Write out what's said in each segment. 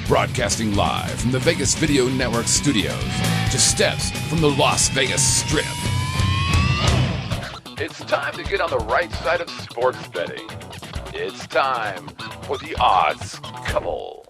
Broadcasting live from the Vegas Video Network studios, just steps from the Las Vegas Strip. It's time to get on the right side of sports betting. It's time for the Odds Couple.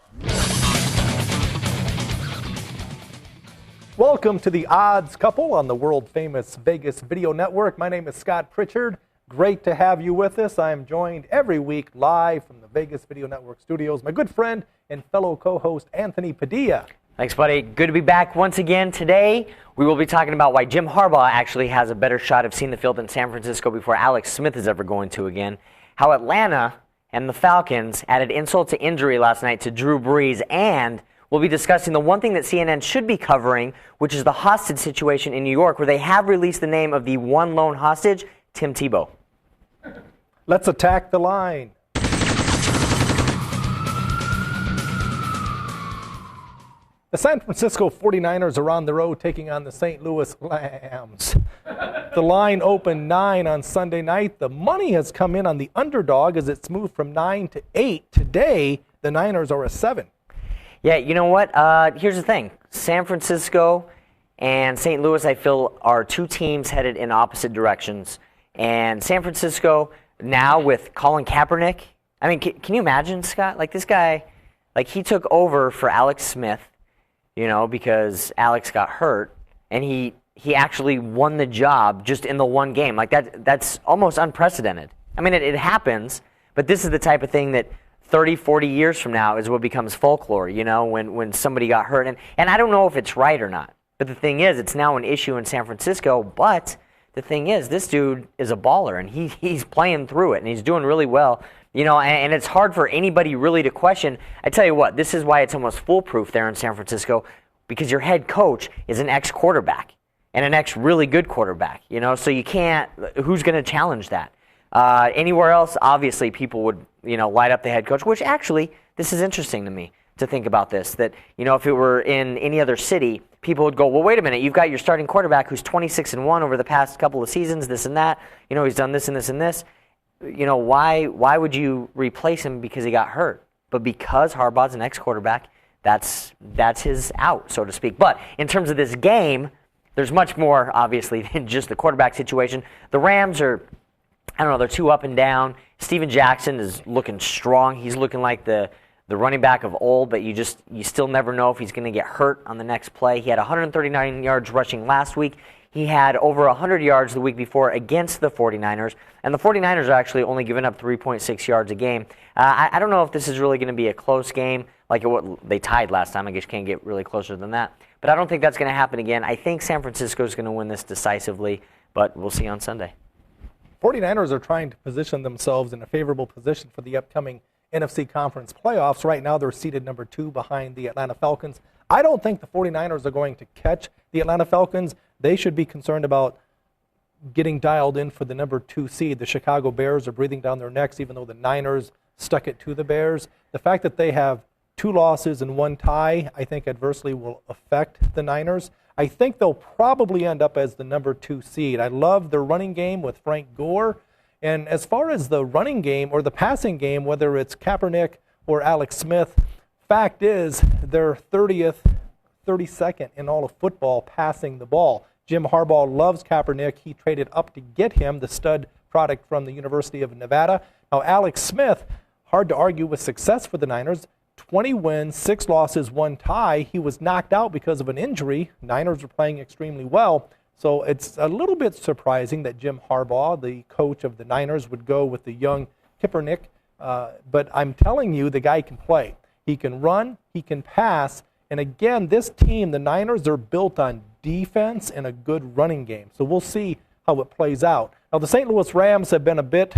Welcome to the Odds Couple on the world-famous Vegas Video Network. My name is Scott Pritchard. Great to have you with us. I am joined every week live from the Vegas Video Network studios. My good friend and fellow co-host Anthony Padilla. Thanks, buddy. Good to be back once again. Today, we will be talking about why Jim Harbaugh actually has a better shot of seeing the field in San Francisco before Alex Smith is ever going to again. How Atlanta and the Falcons added insult to injury last night to Drew Brees, and we'll be discussing the one thing that CNN should be covering, which is the hostage situation in New York, where they have released the name of the one lone hostage, Tim Tebow. Let's attack the line. The San Francisco 49ers are on the road taking on the St. Louis Rams. The line opened 9 on Sunday night. The money has come in on the underdog as it's moved from 9 to 8. Today, the Niners are a 7. Yeah, you know what? Here's the thing. San Francisco and St. Louis, I feel, are two teams headed in opposite directions. And San Francisco, now with Colin Kaepernick, I mean, can you imagine, Scott? Like, this guy, like, he took over for Alex Smith, you know, because Alex got hurt, and he actually won the job just in the one game. Like, that's almost unprecedented. I mean, it happens, but this is the type of thing that 30, 40 years from now is what becomes folklore, you know, when somebody got hurt. And I don't know if it's right or not, but the thing is, it's now an issue in San Francisco, but the thing is, this dude is a baller, and he's playing through it, and he's doing really well. You know, and it's hard for anybody really to question. I tell you what, this is why it's almost foolproof there in San Francisco, because your head coach is an ex-quarterback and an ex-really good quarterback, you know, so you can't, who's going to challenge that? Anywhere else, obviously, people would, you know, light up the head coach, which actually, this is interesting to me to think about this, that, you know, if it were in any other city, people would go, well, wait a minute, you've got your starting quarterback who's 26-1 over the past couple of seasons, this and that, you know, he's done this and this and this. You know, why would you replace him because he got hurt? But because Harbaugh's an ex-quarterback, that's his out, so to speak. But in terms of this game, there's much more, obviously, than just the quarterback situation. The Rams are, I don't know, they're too up and down. Steven Jackson is looking strong. He's looking like the running back of old, but you still never know if he's going to get hurt on the next play. He had 139 yards rushing last week. He had over 100 yards the week before against the 49ers, and the 49ers are actually only giving up 3.6 yards a game. I don't know if this is really going to be a close game, like they tied last time. I guess you can't get really closer than that. But I don't think that's going to happen again. I think San Francisco is going to win this decisively, but we'll see on Sunday. 49ers are trying to position themselves in a favorable position for the upcoming NFC Conference playoffs. Right now, they're seated number 2 behind the Atlanta Falcons. I don't think the 49ers are going to catch the Atlanta Falcons. They should be concerned about getting dialed in for the number 2 seed. The Chicago Bears are breathing down their necks, even though the Niners stuck it to the Bears. The fact that they have 2 losses and 1 tie, I think adversely will affect the Niners. I think they'll probably end up as the number 2 seed. I love their running game with Frank Gore. And as far as the running game or the passing game, whether it's Kaepernick or Alex Smith, fact is they're 32nd in all of football passing the ball. Jim Harbaugh loves Kaepernick. He traded up to get him, the stud product from the University of Nevada. Now, Alex Smith, hard to argue with success for the Niners. 20 wins, 6 losses, 1 tie. He was knocked out because of an injury. Niners were playing extremely well. So it's a little bit surprising that Jim Harbaugh, the coach of the Niners, would go with the young Kaepernick. But I'm telling you, the guy can play. He can run, he can pass. And again, this team, the Niners, are built on defense and a good running game. So we'll see how it plays out. Now, the St. Louis Rams have been a bit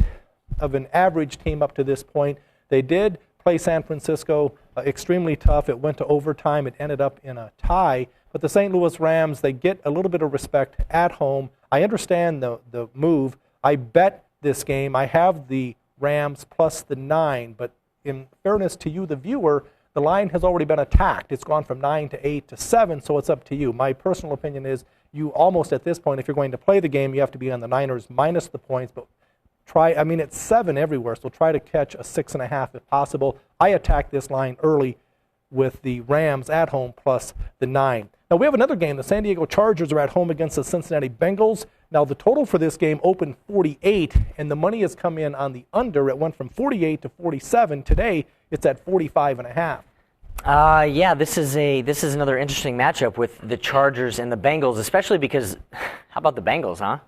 of an average team up to this point. They did play San Francisco extremely tough. It went to overtime. It ended up in a tie. But the St. Louis Rams, they get a little bit of respect at home. I understand the move. I bet this game. I have the Rams plus the 9. But in fairness to you, the viewer, the line has already been attacked. It's gone from 9 to 8 to 7, so it's up to you. My personal opinion is you almost at this point, if you're going to play the game, you have to be on the Niners minus the points. But it's 7 everywhere, so try to catch a 6.5 if possible. I attacked this line early with the Rams at home plus the 9. Now, we have another game. The San Diego Chargers are at home against the Cincinnati Bengals. Now, the total for this game opened 48, and the money has come in on the under. It went from 48 to 47. Today, it's at 45.5. Yeah, this is another interesting matchup with the Chargers and the Bengals, especially because, how about the Bengals, huh?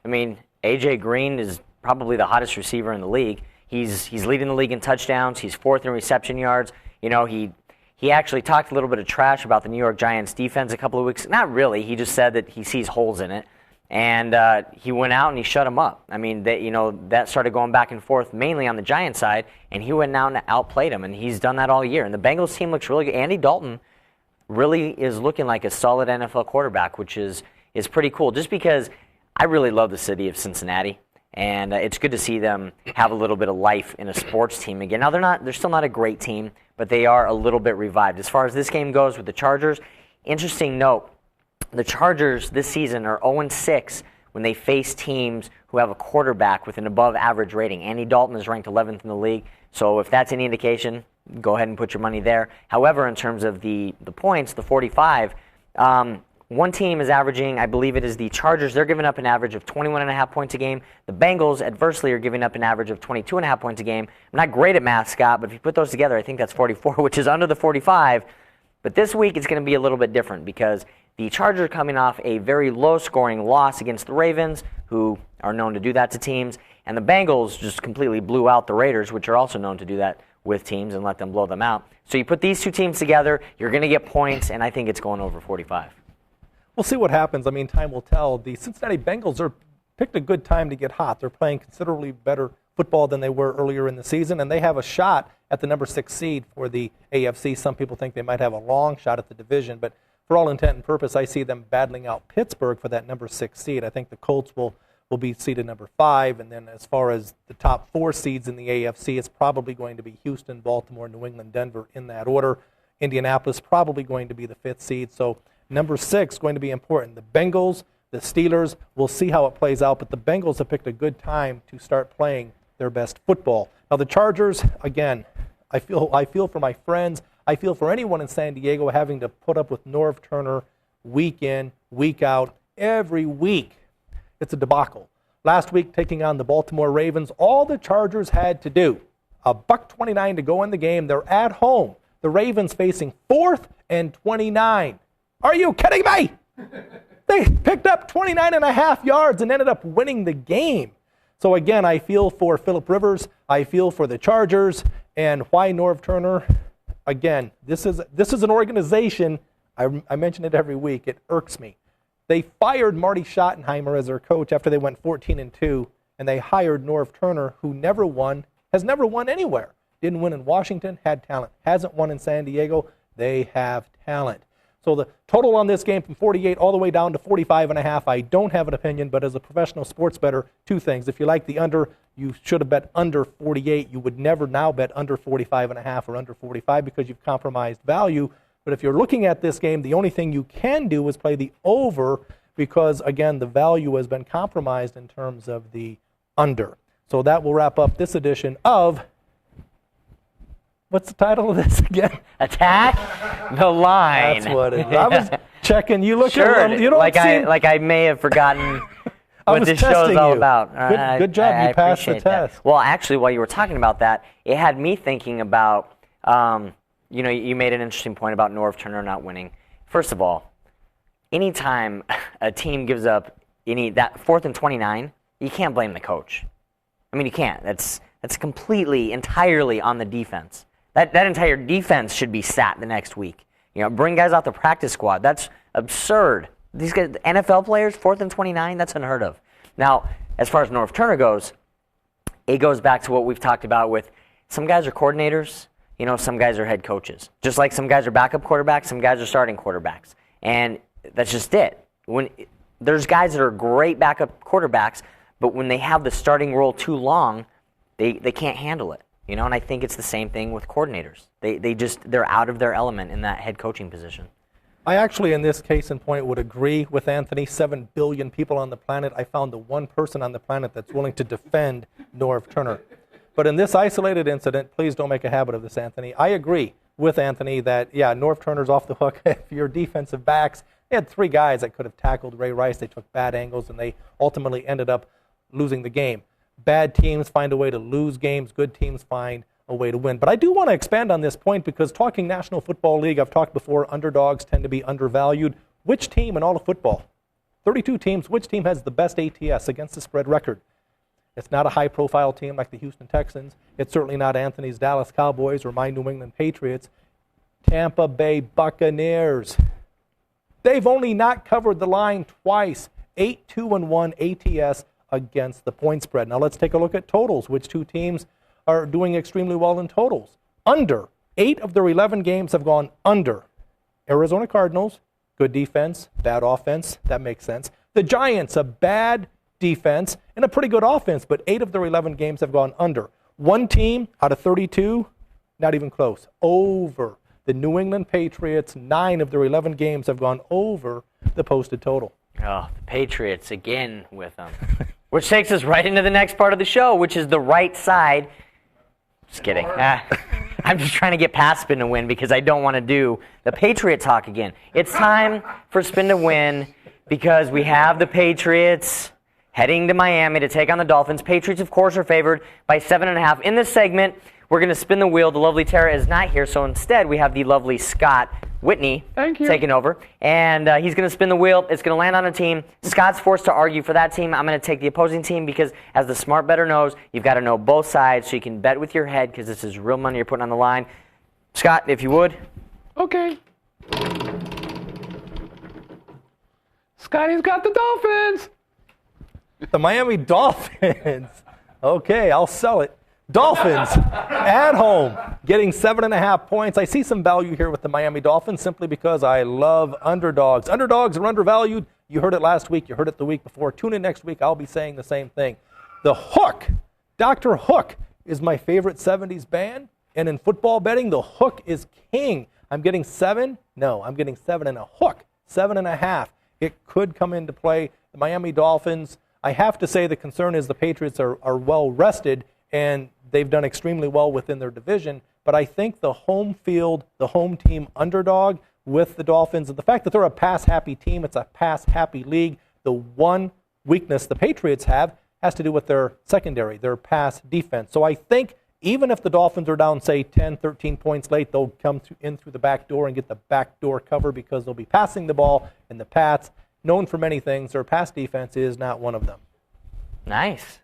I mean, A.J. Green is probably the hottest receiver in the league. He's leading the league in touchdowns. He's 4th in reception yards. You know, he actually talked a little bit of trash about the New York Giants defense a couple of weeks. Not really. He just said that he sees holes in it. And he went out and he shut them up. I mean, that started going back and forth mainly on the Giants side, and he went out and outplayed them, and he's done that all year. And the Bengals team looks really good. Andy Dalton really is looking like a solid NFL quarterback, which is pretty cool, just because I really love the city of Cincinnati. And it's good to see them have a little bit of life in a sports team again. Now, they're still not a great team, but they are a little bit revived. As far as this game goes with the Chargers, interesting note, the Chargers this season are 0-6 when they face teams who have a quarterback with an above-average rating. Andy Dalton is ranked 11th in the league, so if that's any indication, go ahead and put your money there. However, in terms of the points, the 45, one team is averaging, I believe it is the Chargers, they're giving up an average of 21.5 points a game. The Bengals, adversely, are giving up an average of 22.5 points a game. I'm not great at math, Scott, but if you put those together, I think that's 44, which is under the 45. But this week it's going to be a little bit different because the Chargers are coming off a very low-scoring loss against the Ravens, who are known to do that to teams, and the Bengals just completely blew out the Raiders, which are also known to do that with teams and let them blow them out. So you put these two teams together, you're going to get points, and I think it's going over 45. We'll see what happens. I mean, time will tell. The Cincinnati Bengals picked a good time to get hot. They're playing considerably better football than they were earlier in the season, and they have a shot at the number 6 seed for the AFC. Some people think they might have a long shot at the division, but for all intent and purpose, I see them battling out Pittsburgh for that number 6 seed. I think the Colts will be seeded number 5, and then as far as the top 4 seeds in the AFC, it's probably going to be Houston, Baltimore, New England, Denver in that order. Indianapolis probably going to be the 5th seed, so number 6 going to be important. The Bengals, the Steelers, we'll see how it plays out, but the Bengals have picked a good time to start playing their best football. Now the Chargers, again, I feel for my friends. I feel for anyone in San Diego having to put up with Norv Turner week in, week out, every week. It's a debacle. Last week, taking on the Baltimore Ravens, all the Chargers had to do, $1.29 to go in the game. They're at home. The Ravens facing 4th and 29. Are you kidding me? They picked up 29.5 yards and ended up winning the game. So again, I feel for Phillip Rivers. I feel for the Chargers. And why Norv Turner? Again, this is an organization, I mention it every week, it irks me. They fired Marty Schottenheimer as their coach after they went 14-2, and they hired Norv Turner, who has never won anywhere. Didn't win in Washington, had talent. Hasn't won in San Diego, they have talent. So the total on this game from 48 all the way down to 45.5, I don't have an opinion, but as a professional sports bettor, 2 things. If you like the under, you should have bet under 48. You would never now bet under 45.5 or under 45 because you've compromised value. But if you're looking at this game, the only thing you can do is play the over because, again, the value has been compromised in terms of the under. So that will wrap up this edition of... What's the title of this again? Attack the Line. That's what it is. I was checking. You look sure, at you don't like I may have forgotten what this show is all about. Good job. You passed the test. That. Well, actually, while you were talking about that, it had me thinking about, you made an interesting point about Norv Turner not winning. First of all, anytime a team gives up that 4th and 29, you can't blame the coach. I mean, you can't. That's entirely on the defense. That entire defense should be sat the next week. Bring guys off the practice squad. That's absurd. These guys, NFL players, 4th and 29, that's unheard of. Now, as far as Norv Turner goes, it goes back to what we've talked about with some guys are coordinators, some guys are head coaches. Just like some guys are backup quarterbacks, some guys are starting quarterbacks. And that's just it. There's guys that are great backup quarterbacks, but when they have the starting role too long, they can't handle it. And I think it's the same thing with coordinators. They're out of their element in that head coaching position. I actually, in this case in point, would agree with Anthony. 7 billion people on the planet. I found the one person on the planet that's willing to defend Norv Turner. But in this isolated incident, please don't make a habit of this, Anthony. I agree. with Anthony that, Norv Turner's off the hook. If your defensive backs, they had 3 guys that could have tackled Ray Rice. They took bad angles, and they ultimately ended up losing the game. Bad teams find a way to lose games. Good teams find a way to win. But I do want to expand on this point because talking National Football League, I've talked before, underdogs tend to be undervalued. Which team in all of football, 32 teams, which team has the best ATS against the spread record? It's not a high-profile team like the Houston Texans. It's certainly not Anthony's Dallas Cowboys or my New England Patriots. Tampa Bay Buccaneers. They've only not covered the line twice. 8-2-1 ATS against the point spread. Now let's take a look at totals. Which 2 teams are doing extremely well in totals? Under. 8 of their 11 games have gone under. Arizona Cardinals, good defense, bad offense. That makes sense. The Giants, a bad defense and a pretty good offense, but 8 of their 11 games have gone under. One team out of 32, not even close, over. The New England Patriots, 9 of their 11 games have gone over the posted total. Oh, the Patriots again with them. Which takes us right into the next part of the show, which is the right side. Just kidding. I'm just trying to get past Spin to Win because I don't want to do the Patriot talk again. It's time for Spin to Win because we have the Patriots heading to Miami to take on the Dolphins. Patriots, of course, are favored by 7.5. In this segment, we're going to spin the wheel. The lovely Tara is not here, so instead we have the lovely Scott Whitney taking over. And he's going to spin the wheel. It's going to land on a team. Scott's forced to argue for that team. I'm going to take the opposing team because, as the smart bettor knows, you've got to know both sides so you can bet with your head because this is real money you're putting on the line. Scott, if you would. Okay. Scotty's got the Dolphins. The Miami Dolphins. Okay, I'll sell it. Dolphins at home, getting 7.5 points. I see some value here with the Miami Dolphins simply because I love underdogs. Underdogs are undervalued. You heard it last week. You heard it the week before. Tune in next week. I'll be saying the same thing. The Hook, Dr. Hook, is my favorite 70s band. And in football betting, the Hook is king. I'm getting 7. No, I'm getting 7 and a hook. 7.5. It could come into play. The Miami Dolphins, I have to say the concern is the Patriots are well rested, and they've done extremely well within their division. But I think the home field, the home team underdog with the Dolphins, and the fact that they're a pass-happy team, it's a pass-happy league, the one weakness the Patriots have has to do with their secondary, their pass defense. So I think even if the Dolphins are down, say, 10, 13 points late, they'll come in through the back door and get the back door cover because they'll be passing the ball, and the Pats, known for many things, their pass defense is not one of them. Nice.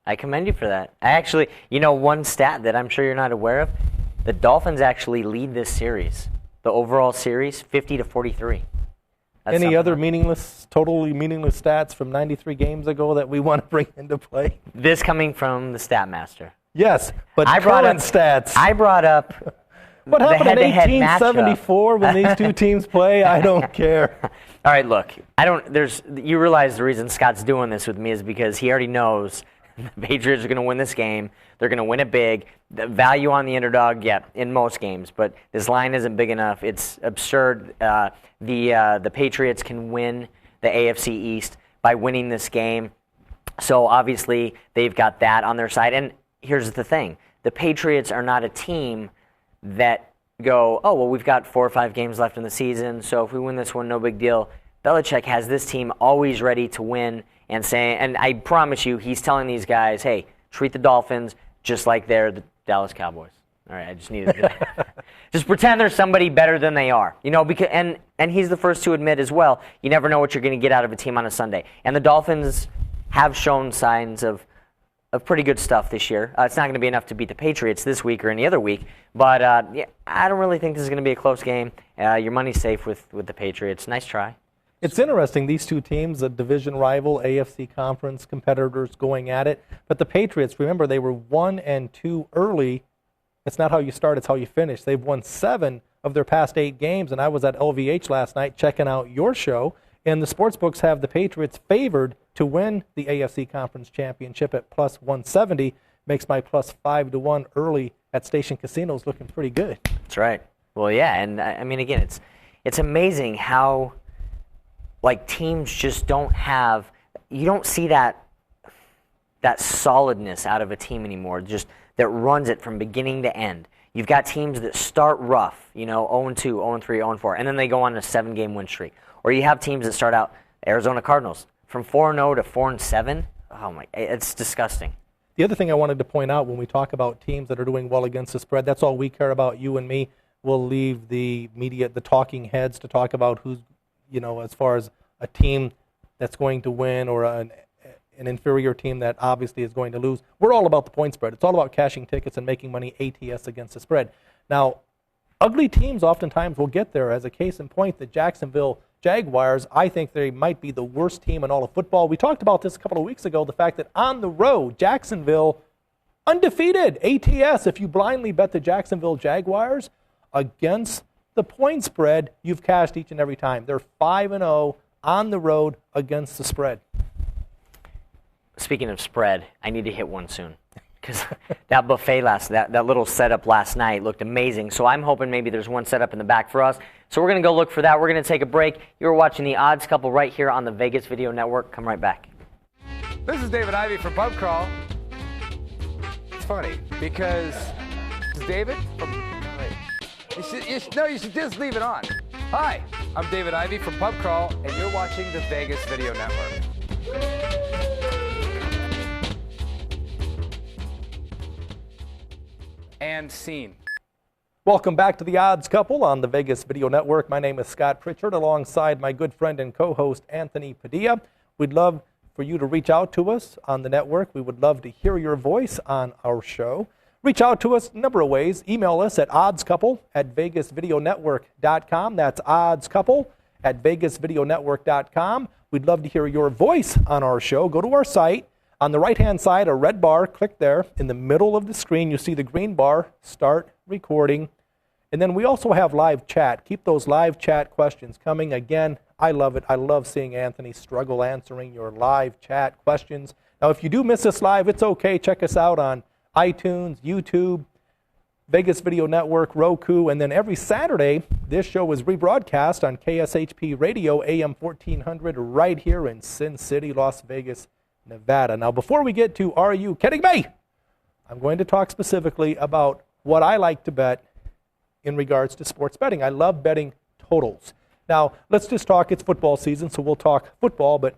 I commend you for that. Actually, one stat that I'm sure you're not aware of, the Dolphins actually lead this series, the overall series, 50-43. Any other totally meaningless stats from 93 games ago that we want to bring into play? This coming from the stat master. Yes, but current stats. I brought up what happened in head-to-head 1874 when these two teams play? I don't care. All right, look, you realize the reason Scott's doing this with me is because he already knows the Patriots are going to win this game. They're going to win it big. The value on the underdog, in most games, but this line isn't big enough. It's absurd. The Patriots can win the AFC East by winning this game. So obviously they've got that on their side. And here's the thing. The Patriots are not a team that go, oh, well, we've got 4 or 5 games left in the season, so if we win this one, no big deal. Belichick has this team always ready to win and I promise you, he's telling these guys, hey, treat the Dolphins just like they're the Dallas Cowboys. All right, I just needed to just pretend there's somebody better than they are. Because and he's the first to admit as well, you never know what you're going to get out of a team on a Sunday. And the Dolphins have shown signs of pretty good stuff this year. It's not going to be enough to beat the Patriots this week or any other week, but I don't really think this is going to be a close game. Your money's safe with the Patriots. Nice try. It's interesting, these two teams, a division rival, AFC conference competitors going at it. But the Patriots, remember, they were 1-2 early. It's not how you start, it's how you finish. They've won 7 of their past 8 games, and I was at LVH last night checking out your show, and the sportsbooks have the Patriots favored to win the AFC Conference Championship at plus 170. Makes my plus 5-1 early at Station Casinos looking pretty good. That's right. Well, yeah, and I mean, again, it's amazing how teams just don't have, you don't see that solidness out of a team anymore, just that runs it from beginning to end. You've got teams that start rough, 0-2, 0-3, 0-4, and then they go on a 7-game win streak. Or you have teams that start out, Arizona Cardinals, from 4-0 to 4-7. Oh my, it's disgusting. The other thing I wanted to point out when we talk about teams that are doing well against the spread, that's all we care about, you and me. We'll leave the media, the talking heads, to talk about who's, as far as a team that's going to win or an inferior team that obviously is going to lose. We're all about the point spread. It's all about cashing tickets and making money ATS against the spread. Now, ugly teams oftentimes will get there. As a case in point, the Jacksonville Jaguars, I think they might be the worst team in all of football. We talked about this a couple of weeks ago, the fact that on the road, Jacksonville, undefeated, ATS. If you blindly bet the Jacksonville Jaguars against the point spread, you've cashed each and every time. They're 5-0 on the road against the spread. Speaking of spread, I need to hit one soon. Because that buffet that little setup last night looked amazing. So I'm hoping maybe there's one set up in the back for us. So we're going to go look for that. We're going to take a break. You're watching The Odds Couple right here on the Vegas Video Network. Come right back. This is David Ivey from Pub Crawl. It's funny because this is David from. You should just leave it on. Hi, I'm David Ivey from Pub Crawl, and you're watching the Vegas Video Network. And scene. Welcome back to The Odds Couple on the Vegas Video Network. My name is Scott Pritchard, alongside my good friend and co-host Anthony Padilla. We'd love for you to reach out to us on the network. We would love to hear your voice on our show. Reach out to us a number of ways. Email us at oddscouple@vegasvideonetwork.com. That's oddscouple@vegasvideonetwork.com. We'd love to hear your voice on our show. Go to our site. On the right-hand side, a red bar, click there. In the middle of the screen, you see the green bar, start recording. And then we also have live chat. Keep those live chat questions coming. Again, I love it. I love seeing Anthony struggle answering your live chat questions. Now, if you do miss us live, it's okay. Check us out on iTunes, YouTube, Vegas Video Network, Roku, and then every Saturday, this show is rebroadcast on KSHP Radio, AM 1400, right here in Sin City, Las Vegas, Nevada. Now, before we get to Are You Kidding Me?, I'm going to talk specifically about what I like to bet in regards to sports betting. I love betting totals. Now, let's just talk, it's football season, so we'll talk football, but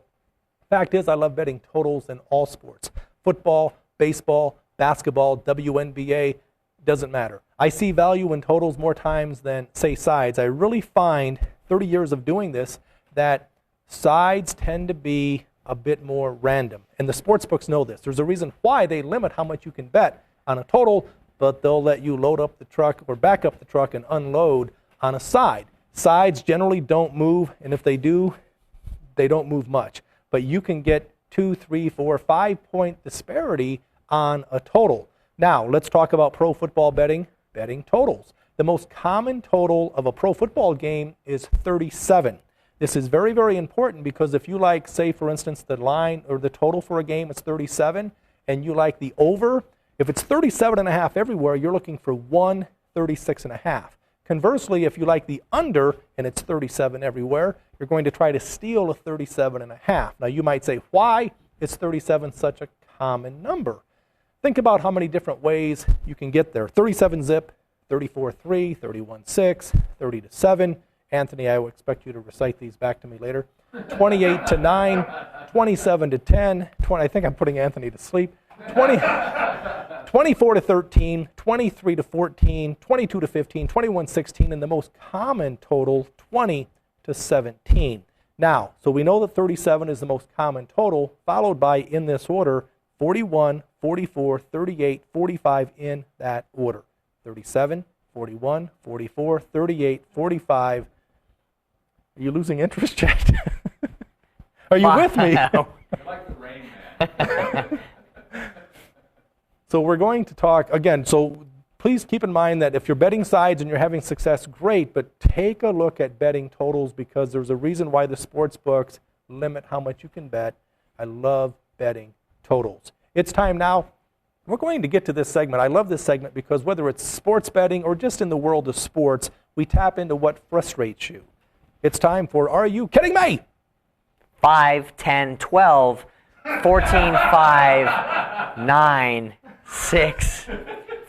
fact is I love betting totals in all sports. Football, baseball, basketball, WNBA, doesn't matter. I see value in totals more times than, say, sides. I really find, 30 years of doing this, that sides tend to be a bit more random. And the sports books know this. There's a reason why they limit how much you can bet on a total, but they'll let you load up the truck or back up the truck and unload on a side. Sides generally don't move, and if they do, they don't move much. But you can get 2, 3, 4, 5-point disparity on a total. Now, let's talk about pro football betting totals. The most common total of a pro football game is 37. This is very, very important because if you like, say, for instance, the line or the total for a game is 37, and you like the over, if it's 37.5 everywhere, you're looking for 136.5. Conversely, if you like the under and it's 37 everywhere, you're going to try to steal a 37.5. Now, you might say, why is 37 such a common number? Think about how many different ways you can get there. 37 zip, 34-3, 31-6, 30-7. Anthony, I will expect you to recite these back to me later. 28-9, 27-10, I think I'm putting Anthony to sleep. 24-13, 23-14, 22-15, 21-16, and the most common total, 20-17. Now, so we know that 37 is the most common total, followed by, in this order, 41, 44, 38, 45 in that order. 37, 41, 44, 38, 45. Are you losing interest, Chad? Are you with me? I like the Rain Man. So we're going to talk, again, so please keep in mind that if you're betting sides and you're having success, great, but take a look at betting totals because there's a reason why the sports books limit how much you can bet. I love betting totals. It's time now. We're going to get to this segment. I love this segment because whether it's sports betting or just in the world of sports, we tap into what frustrates you. It's time for Are You Kidding Me? 5, 10, 12, 14, 5, 9, 6,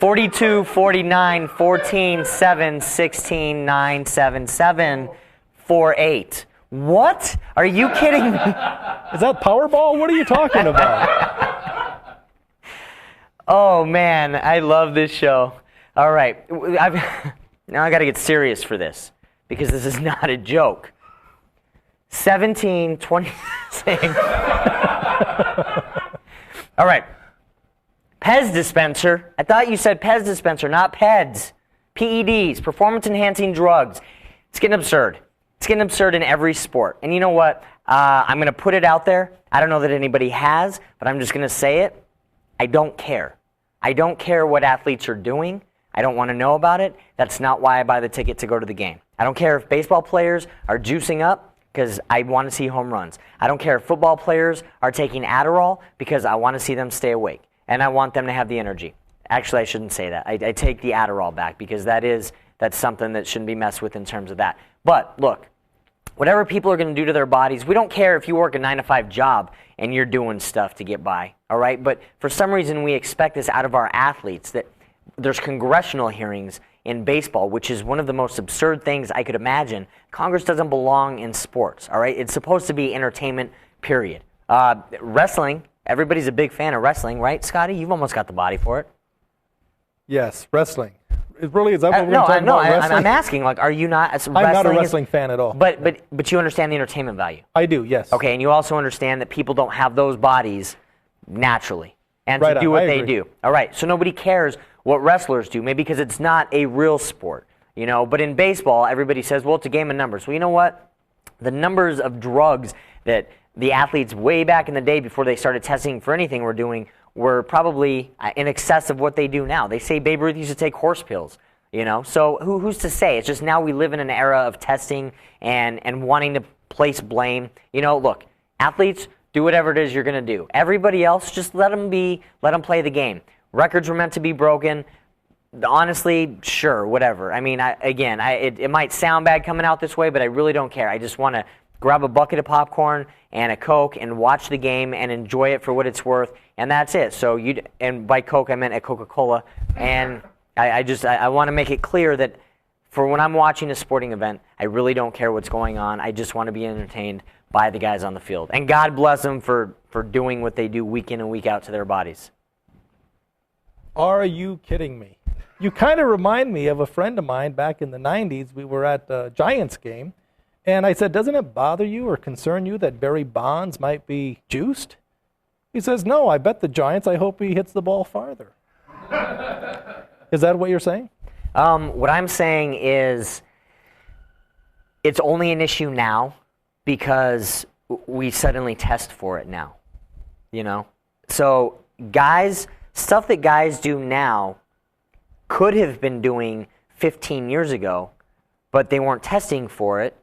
42, 49, 14, 7, 16, 9, 7, 7, 4, 8. What? Are you kidding me? Is that Powerball? What are you talking about? Oh, man, I love this show. All right. Now I got to get serious for this because this is not a joke. 17, 26. All right. Pez dispenser. I thought you said Pez dispenser, not PEDs. PEDs, performance-enhancing drugs. It's getting absurd. It's getting absurd in every sport. And you know what? I'm going to put it out there. I don't know that anybody has, but I'm just going to say it. I don't care. I don't care what athletes are doing. I don't want to know about it. That's not why I buy the ticket to go to the game. I don't care if baseball players are juicing up because I want to see home runs. I don't care if football players are taking Adderall because I want to see them stay awake. And I want them to have the energy. Actually, I shouldn't say that. I take the Adderall back because that's something that shouldn't be messed with in terms of that. But look, whatever people are going to do to their bodies, we don't care if you work a 9-to-5 job and you're doing stuff to get by, all right? But for some reason, we expect this out of our athletes, that there's congressional hearings in baseball, which is one of the most absurd things I could imagine. Congress doesn't belong in sports, all right? It's supposed to be entertainment, period. Wrestling, everybody's a big fan of wrestling, right, Scotty? You've almost got the body for it. Yes, wrestling. Is that what we're talking about? Wrestling? I'm asking, like, are you not? I'm not a wrestling fan at all. But you understand the entertainment value. I do, yes. Okay, and you also understand that people don't have those bodies naturally and right to do on, what I they agree. do. All right, so nobody cares what wrestlers do, maybe because it's not a real sport, you know. But in baseball, everybody says, well, it's a game of numbers. Well, you know what? The numbers of drugs that the athletes way back in the day before they started testing for anything were doing were probably in excess of what they do now. They say Babe Ruth used to take horse pills, you know. So who's to say? It's just now we live in an era of testing and wanting to place blame. You know, look, athletes, do whatever it is you're going to do. Everybody else, just let them play the game. Records were meant to be broken. Honestly, sure, whatever. I mean, it might sound bad coming out this way, but I really don't care. I just want to grab a bucket of popcorn and a Coke and watch the game and enjoy it for what it's worth, and that's it. So and by Coke, I meant a Coca-Cola. And I want to make it clear that for when I'm watching a sporting event, I really don't care what's going on. I just want to be entertained by the guys on the field. And God bless them for doing what they do week in and week out to their bodies. Are you kidding me? You kind of remind me of a friend of mine back in the 90s. We were at a Giants game, and I said, doesn't it bother you or concern you that Barry Bonds might be juiced? He says, no, I bet the Giants. I hope he hits the ball farther. Is that what you're saying? What I'm saying is it's only an issue now because we suddenly test for it now, you know? So stuff that guys do now could have been doing 15 years ago, but they weren't testing for it,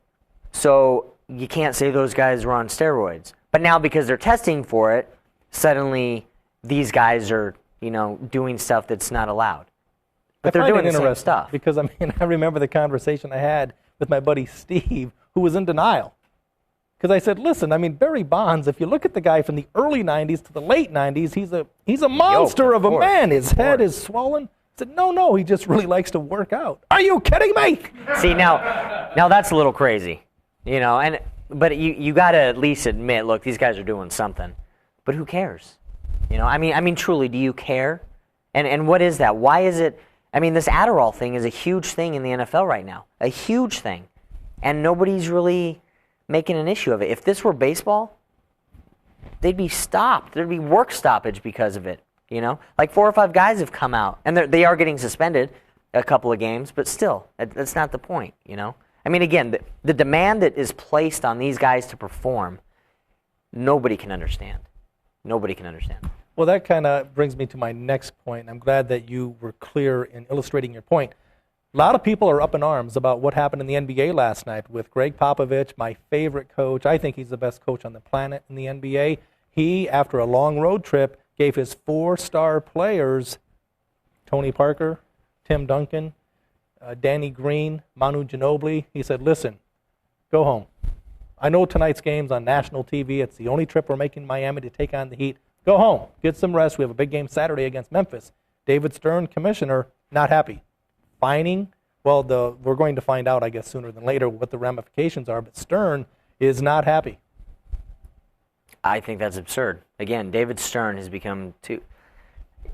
so you can't say those guys were on steroids. But now because they're testing for it, suddenly these guys are, you know, doing stuff that's not allowed. But they're doing the same stuff. Because, I mean, I remember the conversation I had with my buddy Steve, who was in denial. Because I said, listen, I mean, Barry Bonds, if you look at the guy from the early 90s to the late 90s, he's a monster of a man. His head is swollen. I said, no, he just really likes to work out. Are you kidding me? See, now that's a little crazy, you know. But you got to at least admit, look, these guys are doing something. But who cares? You know, I mean, truly, do you care? And what is that? Why is it? I mean, this Adderall thing is a huge thing in the NFL right now, a huge thing, and nobody's really making an issue of it. If this were baseball, they'd be stopped. There'd be work stoppage because of it, you know? Like 4 or 5 guys have come out, and they are getting suspended a couple of games, but still, that's not the point, you know? I mean, again, the demand that is placed on these guys to perform, nobody can understand. Nobody can understand. Well, that kind of brings me to my next point. I'm glad that you were clear in illustrating your point. A lot of people are up in arms about what happened in the NBA last night with Greg Popovich, my favorite coach. I think he's the best coach on the planet in the NBA. He, after a long road trip, gave his 4-star players, Tony Parker, Tim Duncan, Danny Green, Manu Ginobili, he said, listen, go home. I know tonight's game's on national TV. It's the only trip we're making Miami to take on the Heat. Go home. Get some rest. We have a big game Saturday against Memphis. David Stern, commissioner, not happy. Fining, well, we're going to find out, I guess, sooner than later what the ramifications are, but Stern is not happy. I think that's absurd. Again, David Stern has become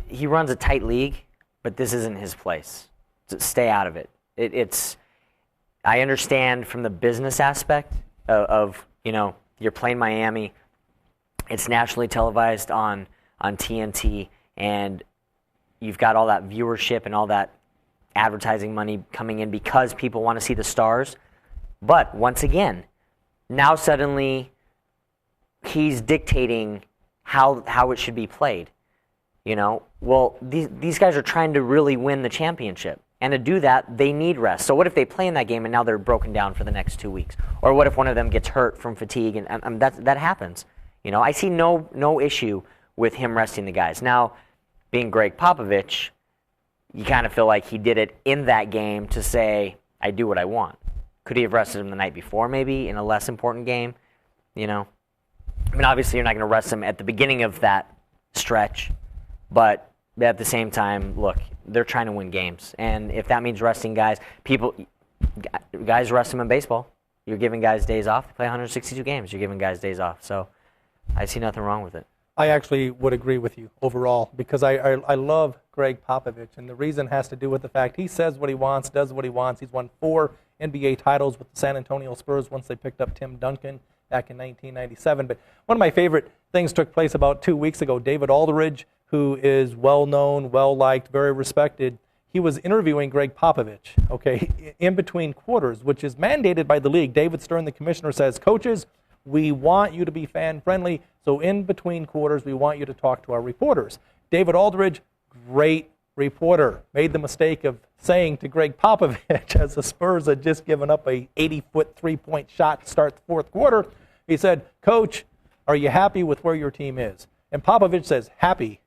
he runs a tight league, but this isn't his place. So stay out of it. I understand from the business aspect of you're playing Miami. It's nationally televised on TNT, and you've got all that viewership and all that advertising money coming in because people want to see the stars. But once again, now suddenly he's dictating how it should be played. Well, these guys are trying to really win the championship. And to do that, they need rest. So what if they play in that game and now they're broken down for the next 2 weeks? Or what if one of them gets hurt from fatigue? And that happens. I see no issue with him resting the guys. Now, being Greg Popovich, you kind of feel like he did it in that game to say, I do what I want. Could he have rested him the night before, maybe, in a less important game? Obviously you're not going to rest him at the beginning of that stretch. But at the same time, look, they're trying to win games. And if that means resting guys rest them in baseball. You're giving guys days off. They play 162 games. You're giving guys days off. So I see nothing wrong with it. I actually would agree with you overall because I love Greg Popovich. And the reason has to do with the fact he says what he wants, does what he wants. He's won 4 NBA titles with the San Antonio Spurs once they picked up Tim Duncan back in 1997. But one of my favorite things took place about 2 weeks ago. David Aldridge, who is well-known, well-liked, very respected, he was interviewing Greg Popovich, okay, in between quarters, which is mandated by the league. David Stern, the commissioner, says, coaches, we want you to be fan-friendly, so in between quarters, we want you to talk to our reporters. David Aldridge, great reporter, made the mistake of saying to Greg Popovich, as the Spurs had just given up a 80-foot three-point shot to start the fourth quarter, he said, Coach, are you happy with where your team is? And Popovich says, happy.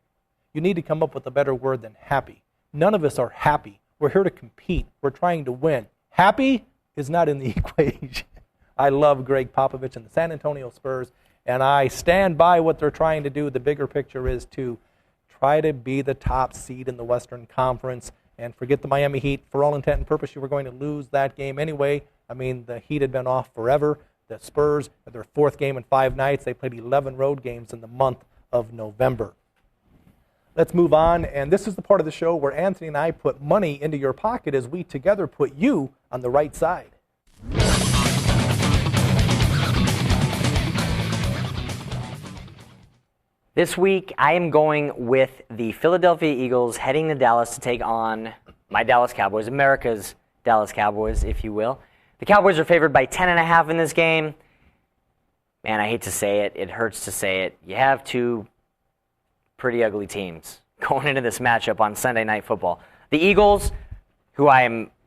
You need to come up with a better word than happy. None of us are happy. We're here to compete. We're trying to win. Happy is not in the equation. I love Greg Popovich and the San Antonio Spurs, and I stand by what they're trying to do. The bigger picture is to try to be the top seed in the Western Conference and forget the Miami Heat. For all intent and purpose, you were going to lose that game anyway. The Heat had been off forever. The Spurs, their 4th game in 5 nights, they played 11 road games in the month of November. Let's move on, and this is the part of the show where Anthony and I put money into your pocket as we together put you on the right side. This week, I am going with the Philadelphia Eagles heading to Dallas to take on my Dallas Cowboys, America's Dallas Cowboys, if you will. The Cowboys are favored by 10.5 in this game. Man, I hate to say it. It hurts to say it. You have 2 pretty ugly teams going into this matchup on Sunday Night Football. The Eagles, who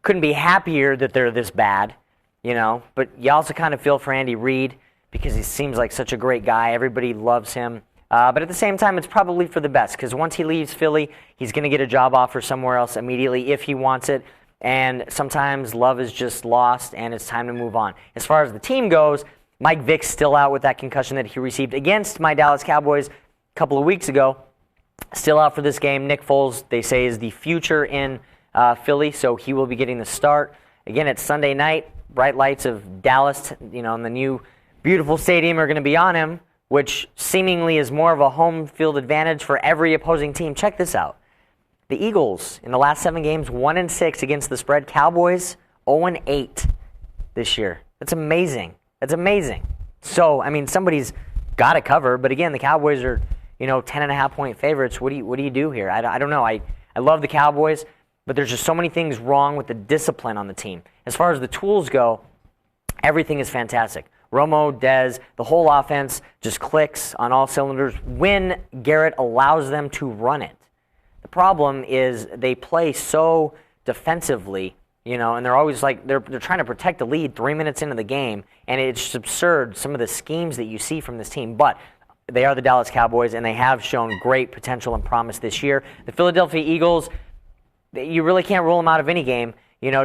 couldn't be happier that they're this bad, but you also kind of feel for Andy Reid because he seems like such a great guy. Everybody loves him. But at the same time, it's probably for the best because once he leaves Philly, he's going to get a job offer somewhere else immediately if he wants it. And sometimes love is just lost, and it's time to move on. As far as the team goes, Mike Vick's still out with that concussion that he received against my Dallas Cowboys a couple of weeks ago. Still out for this game. Nick Foles, they say, is the future in Philly, so he will be getting the start. Again, it's Sunday night. Bright lights of Dallas, and the new beautiful stadium are going to be on him, which seemingly is more of a home field advantage for every opposing team. Check this out. The Eagles, in the last 7 games, 1-6 against the spread. Cowboys, 0-8 this year. That's amazing. That's amazing. So, somebody's got to cover, but again, the Cowboys are 10.5-point favorites. What do you do here? I don't know. I love the Cowboys, but there's just so many things wrong with the discipline on the team. As far as the tools go, everything is fantastic. Romo, Dez, the whole offense just clicks on all cylinders when Garrett allows them to run it. The problem is they play so defensively, and they're always they're trying to protect the lead 3 minutes into the game, and it's just absurd some of the schemes that you see from this team. But they are the Dallas Cowboys, and they have shown great potential and promise this year. The Philadelphia Eagles, you really can't rule them out of any game,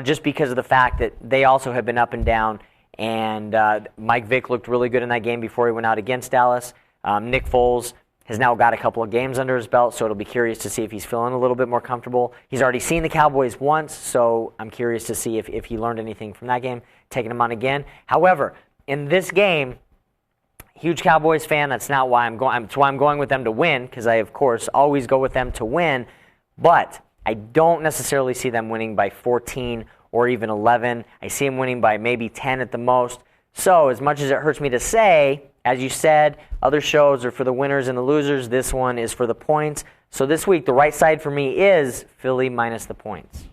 just because of the fact that they also have been up and down. And Mike Vick looked really good in that game before he went out against Dallas. Nick Foles has now got a couple of games under his belt, so it'll be curious to see if he's feeling a little bit more comfortable. He's already seen the Cowboys once, so I'm curious to see if he learned anything from that game, taking him on again. However, in this game, huge Cowboys fan, that's not why I'm going. That's why I'm going with them to win, because I, of course, always go with them to win, but I don't necessarily see them winning by 14 or even 11. I see them winning by maybe 10 at the most. So as much as it hurts me to say, as you said, other shows are for the winners and the losers. This one is for the points. So this week, the right side for me is Philly minus the points.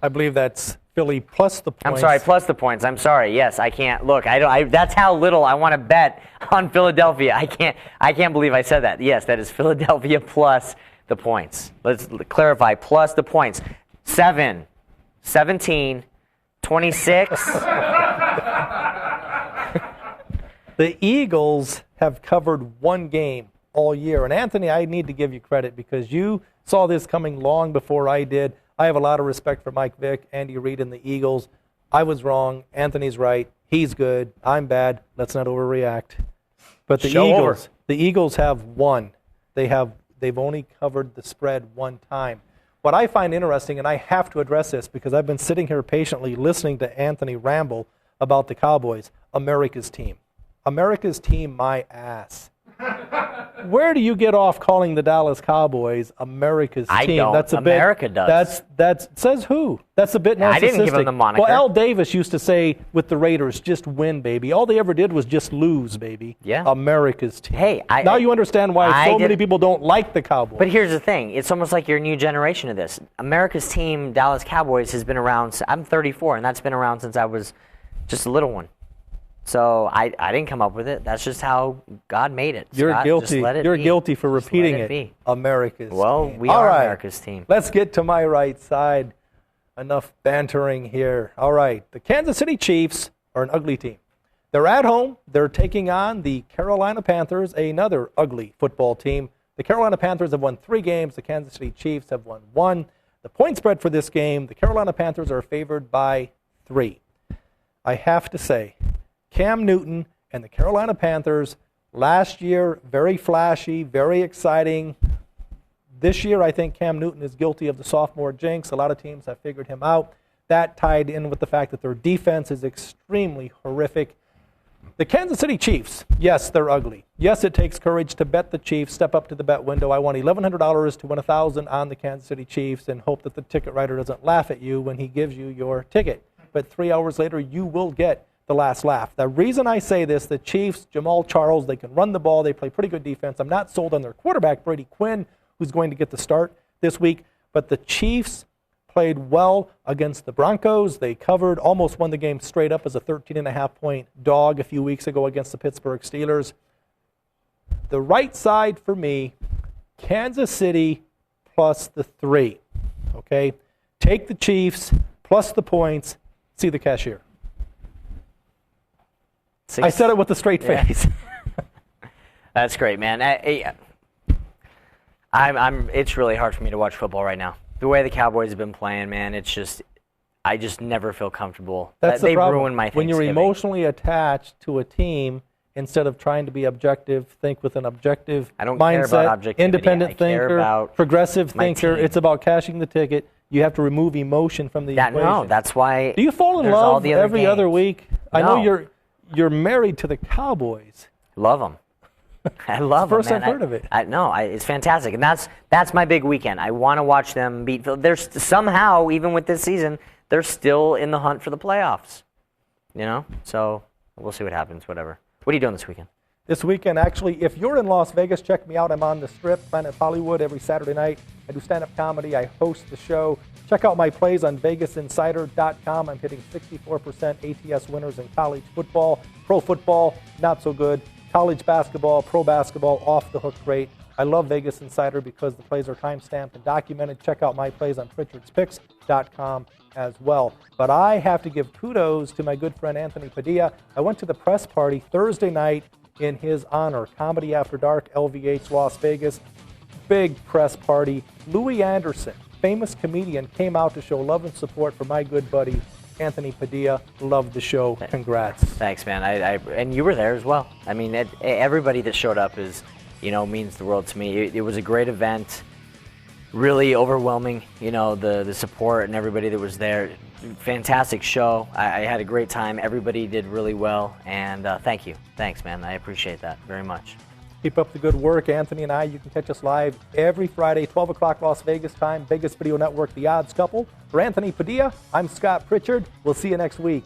I believe that's Philly plus the points. I'm sorry, plus the points. I'm sorry. Yes, I can't. Look, that's how little I want to bet on Philadelphia. I can't believe I said that. Yes, that is Philadelphia plus the points. Let's clarify. Plus the points. 7, 17, 26. The Eagles have covered one game all year. And Anthony, I need to give you credit because you saw this coming long before I did. I have a lot of respect for Mike Vick, Andy Reid, and the Eagles. I was wrong. Anthony's right. He's good. I'm bad. Let's not overreact. But the Eagles have won. They've only covered the spread one time. What I find interesting, and I have to address this because I've been sitting here patiently listening to Anthony ramble about the Cowboys, America's team. America's team, my ass. Where do you get off calling the Dallas Cowboys America's team? I don't. That's a America bit, does. That's says who? That's a bit narcissistic. I didn't give them the moniker. Well, Al Davis used to say with the Raiders, just win, baby. All they ever did was just lose, baby. Yeah. America's team. Hey, now you understand why so many people don't like the Cowboys. But here's the thing. It's almost like you're a new generation of this. America's team, Dallas Cowboys, has been around. I'm 34, and that's been around since I was just a little one. So I didn't come up with it. That's just how God made it. You're Scott, guilty. You're guilty for repeating it. it. America's Well, team. we All are right. America's team. Let's get to my right side. Enough bantering here. All right. The Kansas City Chiefs are an ugly team. They're at home. They're taking on the Carolina Panthers, another ugly football team. The Carolina Panthers have won 3 games. The Kansas City Chiefs have won 1. The point spread for this game, the Carolina Panthers are favored by 3. I have to say, Cam Newton and the Carolina Panthers, last year, very flashy, very exciting. This year, I think Cam Newton is guilty of the sophomore jinx. A lot of teams have figured him out. That tied in with the fact that their defense is extremely horrific. The Kansas City Chiefs, yes, they're ugly. Yes, it takes courage to bet the Chiefs. Step up to the bet window. I want $1,100 to win $1,000 on the Kansas City Chiefs and hope that the ticket writer doesn't laugh at you when he gives you your ticket. But 3 hours later, you will get the last laugh. The reason I say this, the Chiefs, Jamal Charles, they can run the ball. They play pretty good defense. I'm not sold on their quarterback, Brady Quinn, who's going to get the start this week. But the Chiefs played well against the Broncos. They covered, almost won the game straight up as a 13.5-point dog a few weeks ago against the Pittsburgh Steelers. The right side for me, Kansas City plus the 3. Okay? Take the Chiefs plus the points. See the cashier. I said it with a straight face. That's great, man. It's really hard for me to watch football right now. The way the Cowboys have been playing, man, I just never feel comfortable. That's the problem. Ruined my Thanksgiving. When you're emotionally attached to a team, instead of trying to be objective, think with an objective I don't mindset, care about objectivity. independent I care thinker, about progressive my thinker. team. It's about cashing the ticket. You have to remove emotion from the equation. No, that's why. Do you fall in there's all love the other every other games. week? No. I know you're married to the Cowboys. Love them. I love them. First man. I've heard of it. It's fantastic, and that's my big weekend. I want to watch them beat. There's somehow, even with this season, they're still in the hunt for the playoffs. You know, so we'll see what happens. Whatever. What are you doing this weekend? This weekend, actually, if you're in Las Vegas, check me out. I'm on the Strip, Planet Hollywood, every Saturday night. I do stand-up comedy. I host the show. Check out my plays on VegasInsider.com. I'm hitting 64% ATS winners in college football. Pro football, not so good. College basketball, pro basketball, off the hook great. I love Vegas Insider because the plays are time-stamped and documented. Check out my plays on PRITCHARD'S as well. But I have to give kudos to my good friend Anthony Padilla. I went to the press party Thursday night in his honor. Comedy After Dark, LVH, Las Vegas. Big press party. Louis Anderson, famous comedian, came out to show love and support for my good buddy Anthony Padilla. Loved the show. Congrats. Thanks, man. And you were there as well. I mean, everybody that showed up is means the world to me. It was a great event, really overwhelming, the support and everybody that was there. Fantastic show. I had a great time. Everybody did really well, and thank you. Thanks, man. I appreciate that very much. Keep up the good work. Anthony and I, you can catch us live every Friday, 12 o'clock Las Vegas time, Vegas Video Network, The Odds Couple. For Anthony Padilla, I'm Scott Pritchard. We'll see you next week.